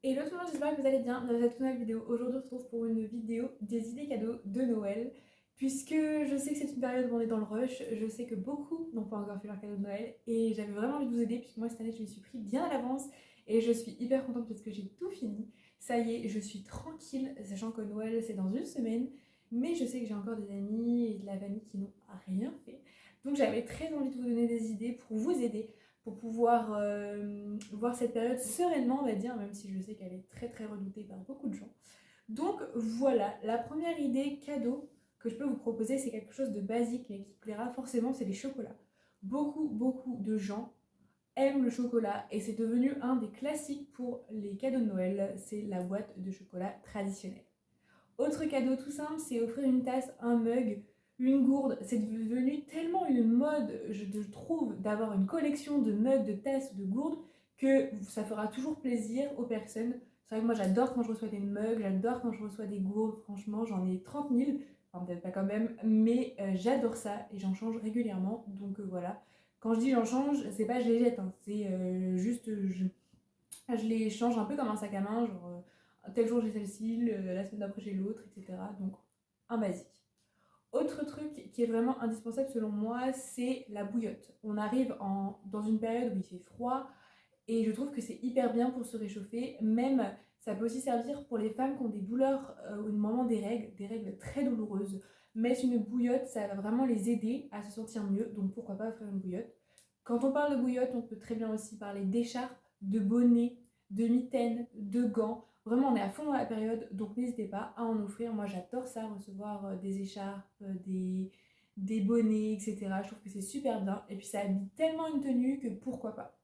Hello tout le monde, j'espère que vous allez bien. Dans cette nouvelle vidéo, aujourd'hui on se retrouve pour une vidéo des idées cadeaux de Noël. Puisque je sais que c'est une période où on est dans le rush, je sais que beaucoup n'ont pas encore fait leur cadeau de Noël et j'avais vraiment envie de vous aider puisque moi cette année je m'y suis pris bien à l'avance et je suis hyper contente parce que j'ai tout fini. Ça y est, je suis tranquille, sachant que Noël c'est dans une semaine, mais je sais que j'ai encore des amis et de la famille qui n'ont rien fait. Donc j'avais très envie de vous donner des idées pour vous aider pour pouvoir voir cette période sereinement, on va dire, même si je sais qu'elle est très très redoutée par beaucoup de gens. Donc voilà, la première idée cadeau que je peux vous proposer, c'est quelque chose de basique mais qui plaira forcément, c'est les chocolats. Beaucoup de gens aiment le chocolat et c'est devenu un des classiques pour les cadeaux de Noël, c'est la boîte de chocolat traditionnelle. Autre cadeau tout simple, c'est offrir une tasse, un mug, une gourde. C'est devenu tellement une mode, je trouve, d'avoir une collection de mugs, de tasses, de gourdes, que ça fera toujours plaisir aux personnes. C'est vrai que moi j'adore quand je reçois des mugs, j'adore quand je reçois des gourdes, franchement j'en ai 30 000, enfin peut-être pas quand même, mais j'adore ça et j'en change régulièrement, donc voilà. Quand je dis j'en change, c'est pas je les jette, hein, c'est juste je les change un peu comme un sac à main, genre tel jour j'ai celle-ci, la semaine d'après j'ai l'autre, etc. Donc un basique. Autre truc qui est vraiment indispensable selon moi, c'est la bouillotte. On arrive dans une période où il fait froid et je trouve que c'est hyper bien pour se réchauffer. Même ça peut aussi servir pour les femmes qui ont des douleurs au moment des règles très douloureuses. Mettre une bouillotte, ça va vraiment les aider à se sentir mieux. Donc pourquoi pas offrir une bouillotte. Quand on parle de bouillotte, on peut très bien aussi parler d'écharpes, de bonnets, de mitaines, de gants. Vraiment, on est à fond dans la période, donc n'hésitez pas à en offrir. Moi, j'adore ça, recevoir des écharpes, des bonnets, etc. Je trouve que c'est super bien. Et puis, ça habille tellement une tenue que pourquoi pas.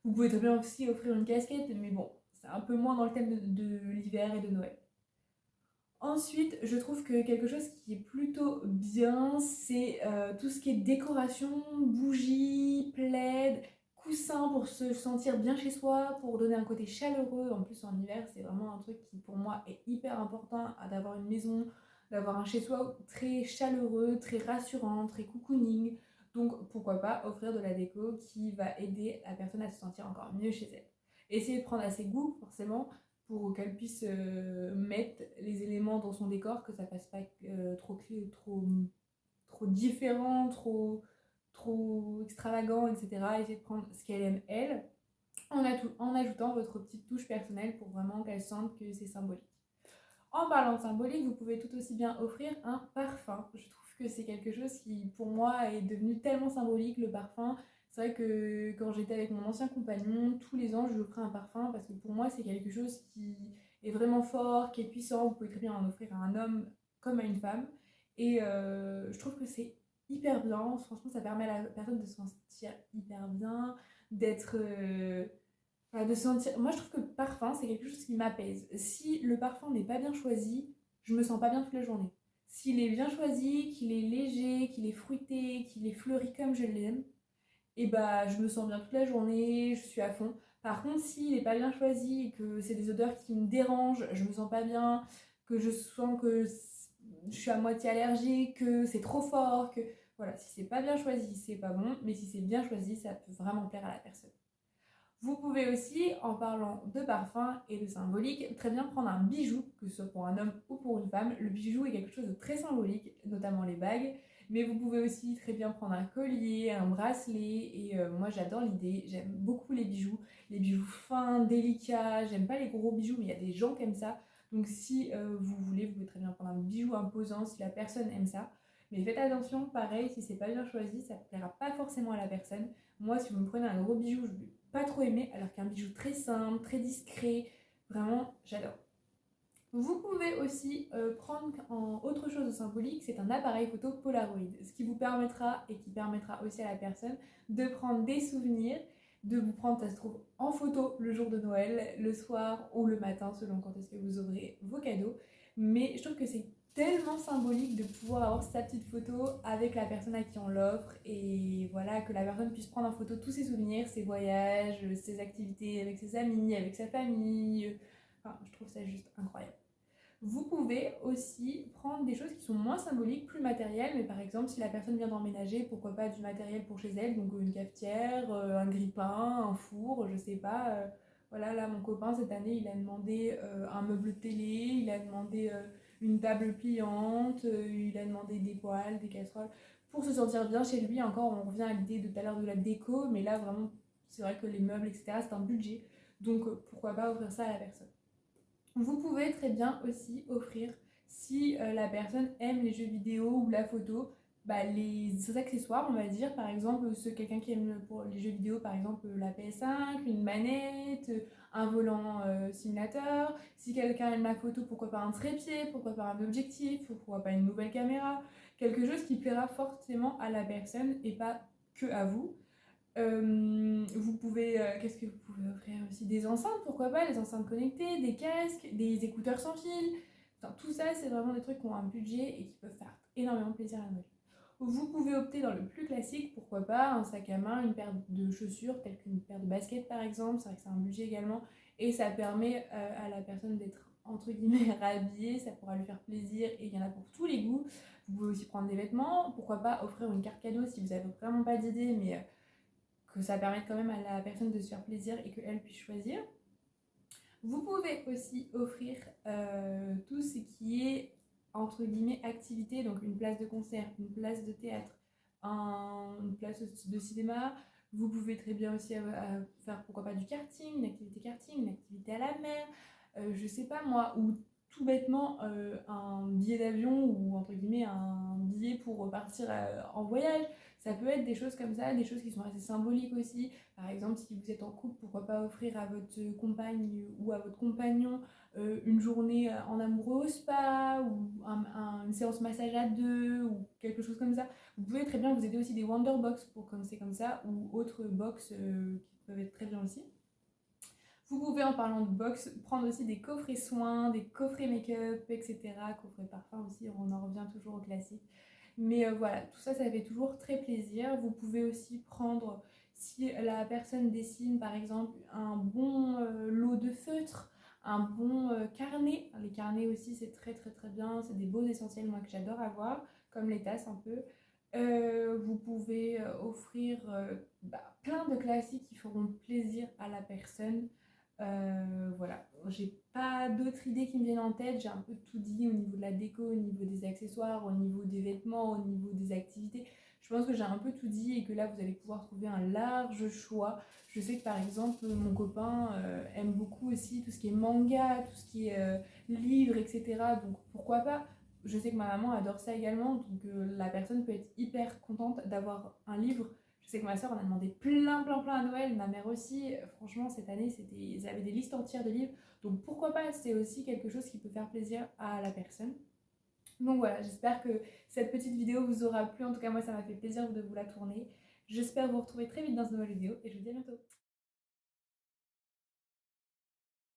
Vous pouvez très bien aussi offrir une casquette, mais bon, c'est un peu moins dans le thème de l'hiver et de Noël. Ensuite, je trouve que quelque chose qui est plutôt bien, c'est tout ce qui est décoration, bougies, plaids, coussins pour se sentir bien chez soi, pour donner un côté chaleureux. En plus, en hiver, c'est vraiment un truc qui pour moi est hyper important d'avoir une maison, d'avoir un chez soi très chaleureux, très rassurant, très cocooning. Donc pourquoi pas offrir de la déco qui va aider la personne à se sentir encore mieux chez elle. Essayez de prendre à ses goûts, forcément, pour qu'elle puisse mettre les éléments dans son décor, que ça fasse pas trop différent, trop extravagant, etc. Essayez de prendre ce qu'elle aime elle, en ajoutant votre petite touche personnelle pour vraiment qu'elle sente que c'est symbolique. En parlant de symbolique, vous pouvez tout aussi bien offrir un parfum. Je trouve que c'est quelque chose qui, pour moi, est devenu tellement symbolique, le parfum. C'est vrai que quand j'étais avec mon ancien compagnon, tous les ans, je lui offrais un parfum parce que pour moi, c'est quelque chose qui est vraiment fort, qui est puissant. Vous pouvez très bien en offrir à un homme comme à une femme. Et je trouve que c'est hyper bien. Franchement, ça permet à la personne de se sentir hyper bien, d'être enfin, de sentir. Moi, je trouve que le parfum, c'est quelque chose qui m'apaise. Si le parfum n'est pas bien choisi, je me sens pas bien toute la journée. S'il est bien choisi, qu'il est léger, qu'il est fruité, qu'il est fleuri comme je l'aime, et bah je me sens bien toute la journée, je suis à fond. Par contre, s'il n'est pas bien choisi et que c'est des odeurs qui me dérangent, je me sens pas bien, que je sens que je suis à moitié allergique, que c'est trop fort, que voilà, si c'est pas bien choisi, c'est pas bon, mais si c'est bien choisi, ça peut vraiment plaire à la personne. Vous pouvez aussi, en parlant de parfum et de symbolique, très bien prendre un bijou, que ce soit pour un homme ou pour une femme. Le bijou est quelque chose de très symbolique, notamment les bagues, mais vous pouvez aussi très bien prendre un collier, un bracelet, et moi j'adore l'idée, j'aime beaucoup les bijoux fins, délicats, j'aime pas les gros bijoux, mais il y a des gens qui aiment ça. Donc si vous voulez, vous pouvez très bien prendre un bijou imposant si la personne aime ça. Mais faites attention, pareil, si c'est pas bien choisi, ça ne plaira pas forcément à la personne. Moi, si vous me prenez un gros bijou, je vais pas trop aimé, alors qu'un bijou très simple, très discret, vraiment, j'adore. Vous pouvez aussi prendre en autre chose de symbolique, c'est un appareil photo Polaroid, ce qui vous permettra et qui permettra aussi à la personne de prendre des souvenirs, de vous prendre, ça se trouve, en photo le jour de Noël, le soir ou le matin, selon quand est-ce que vous ouvrez vos cadeaux. Mais je trouve que c'est tellement symbolique de pouvoir avoir sa petite photo avec la personne à qui on l'offre et voilà, que la personne puisse prendre en photo tous ses souvenirs, ses voyages, ses activités avec ses amis, avec sa famille. Enfin, je trouve ça juste incroyable. Vous pouvez aussi prendre des choses qui sont moins symboliques, plus matérielles, mais par exemple, si la personne vient d'emménager, pourquoi pas du matériel pour chez elle, donc une cafetière, un grille-pain, un four, je sais pas. Voilà, là, mon copain, cette année, il a demandé un meuble télé, il a demandé une table pliante, il a demandé des poêles, des casseroles, pour se sentir bien chez lui. Encore, on revient à l'idée de tout à l'heure de la déco, mais là, vraiment, c'est vrai que les meubles, etc., c'est un budget. Donc, pourquoi pas offrir ça à la personne. Vous pouvez très bien aussi offrir, si la personne aime les jeux vidéo ou la photo, bah, les accessoires, on va dire, par exemple, quelqu'un qui aime pour les jeux vidéo, par exemple la PS5, une manette, un volant simulateur. Si quelqu'un aime la photo, pourquoi pas un trépied, pourquoi pas un objectif, pourquoi pas une nouvelle caméra, quelque chose qui plaira forcément à la personne et pas que à vous. Vous pouvez, qu'est-ce que vous pouvez offrir aussi? Des enceintes, pourquoi pas, des enceintes connectées, des casques, des écouteurs sans fil. Enfin, tout ça, c'est vraiment des trucs qui ont un budget et qui peuvent faire énormément plaisir à Noël. Vous pouvez opter dans le plus classique, pourquoi pas, un sac à main, une paire de chaussures, telle qu'une paire de baskets par exemple, c'est vrai que c'est un budget également, et ça permet à la personne d'être entre guillemets rhabillée, ça pourra lui faire plaisir, et il y en a pour tous les goûts. Vous pouvez aussi prendre des vêtements, pourquoi pas offrir une carte cadeau si vous n'avez vraiment pas d'idée, mais que ça permette quand même à la personne de se faire plaisir et qu'elle puisse choisir. Vous pouvez aussi offrir tout ce qui est entre guillemets activité, donc une place de concert, une place de théâtre, une place de cinéma. Vous pouvez très bien aussi faire pourquoi pas du karting, une activité à la mer, je sais pas moi, ou tout bêtement un billet d'avion ou entre guillemets un billet pour partir en voyage. Ça peut être des choses comme ça, des choses qui sont assez symboliques aussi. Par exemple, si vous êtes en couple, pourquoi pas offrir à votre compagne ou à votre compagnon une journée en amoureux au spa ou une séance massage à deux ou quelque chose comme ça. Vous pouvez très bien vous aider aussi des Wonderbox pour commencer comme ça ou autres box qui peuvent être très bien aussi. Vous pouvez, en parlant de box, prendre aussi des coffrets soins, des coffrets make-up, etc. Coffrets parfum aussi, on en revient toujours au classique. Mais voilà, tout ça, ça fait toujours très plaisir. Vous pouvez aussi prendre, si la personne dessine par exemple, un bon lot de feutres, un bon carnet. Les carnets aussi, c'est très très très bien. C'est des beaux essentiels, moi, que j'adore avoir, comme les tasses un peu. Vous pouvez offrir plein de classiques qui feront plaisir à la personne. Voilà, j'ai pas d'autres idées qui me viennent en tête, j'ai un peu tout dit au niveau de la déco, au niveau des accessoires, au niveau des vêtements, au niveau des activités. Je pense que j'ai un peu tout dit et que là vous allez pouvoir trouver un large choix. Je sais que par exemple mon copain aime beaucoup aussi tout ce qui est manga, tout ce qui est livres, etc. Donc pourquoi pas? Je sais que ma maman adore ça également, donc la personne peut être hyper contente d'avoir un livre. Je sais que ma soeur en a demandé plein à Noël, ma mère aussi. Franchement, cette année, ils avaient des listes entières de livres. Donc pourquoi pas, c'est aussi quelque chose qui peut faire plaisir à la personne. Donc voilà, j'espère que cette petite vidéo vous aura plu. En tout cas, moi, ça m'a fait plaisir de vous la tourner. J'espère vous retrouver très vite dans une nouvelle vidéo et je vous dis à bientôt.